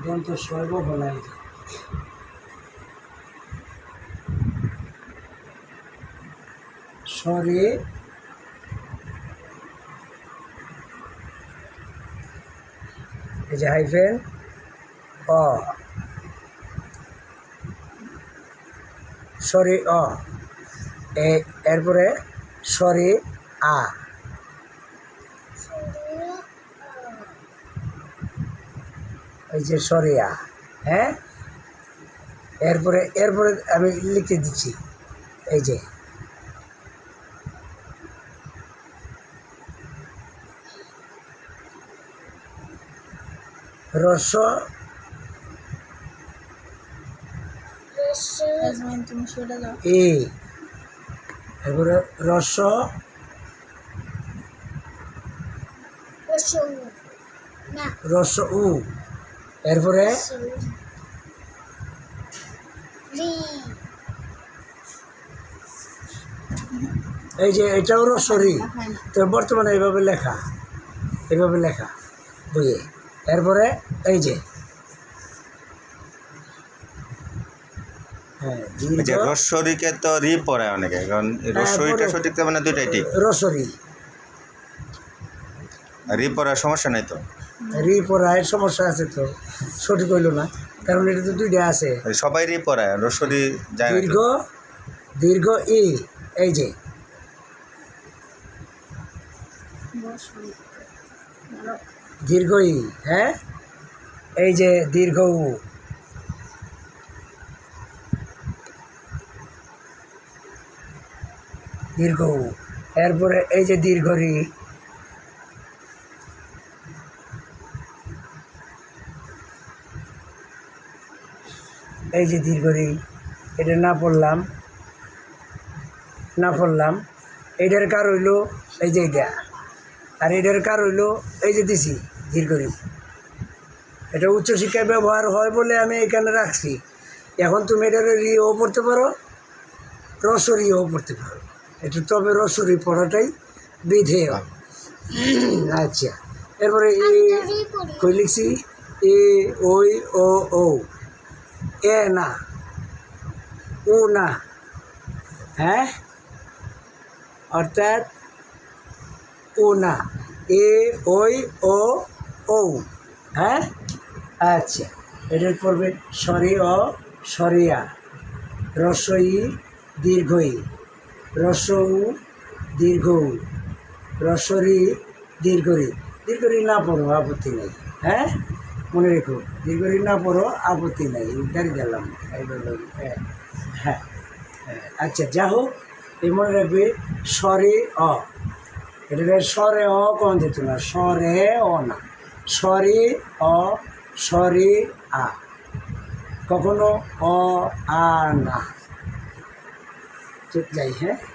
দন্ত শৈব বলাই যায়। স্বরে এই যে হাইফেন অ, স্বরে অ, এরপরে স্বরে আ, এই যে স্বরে আ। হ্যাঁ, এরপরে এরপরে আমি লিখে দিচ্ছি, এই যে রস এ, এরপরে রস রস উ, এরপরে এই যে এটাও রসরি, তো বর্তমানে এইভাবে লেখা, এইভাবে লেখা বুঝে। এরপরে এই যে হ্যাঁ রস্বরীকে তো রি পড়ায় অনেকে, কারণ রস্বরীটা সঠিক তো মানে দুইটাই ঠিক। রসরি রি পড়ার সমস্যা নাই তো? রি পড়ায় সমস্যা আছে তো, সঠিক হইল না, কারণ এটা তো দুইটা আছে। সবাই রি পড়ায়, রস্বরী যায় না। দীর্ঘ দীর্ঘ ই, এই যে দীর্ঘ ই, হ্যাঁ এই যে দীর্ঘ উ, দীর্ঘ উ, এরপরে এই যে দীর্ঘ রি, এই যে দীর্ঘ রি, এটা না পড়লাম, এইটার কার হইল এই যে এইটা, আর এটার কার হইল এই যে দিছি দীর্ঘ রি। এটা উচ্চশিক্ষায় ব্যবহার হয় বলে আমি এখানে রাখছি। এখন তুমি এটার রিও পড়তে পারো, রসরিও পড়তে পারো, এটা তবে রসরি পড়াটাই বিধেয়। আচ্ছা, এরপরে কই লিখছি এ ওই ও ও, এ না ও না, হ্যাঁ অর্থাৎ ও না, এ ওই ও ও, হ্যাঁ আচ্ছা। এটার পড়বে স্বরে অ, স্বরে আ, রস্বই দীর্ঘই, রস্ব উ দীর্ঘ উ, রস্বরি দীর্ঘরি। দীর্ঘরি না পড়ো আপত্তি নেই, হ্যাঁ মনে রেখো, দীর্ঘরি না পড়ো আপত্তি নেই, দাঁড়িয়ে গেলাম এইভাবে। হ্যাঁ হ্যাঁ হ্যাঁ, আচ্ছা যা হোক, এই মনে রাখবে স্বরে অ, এটা স্বরে অ কোন যেত না, স্বরে অ না, স্বরে অ, স্বরে আ, কখনো অ আ না, যাই। হ্যাঁ।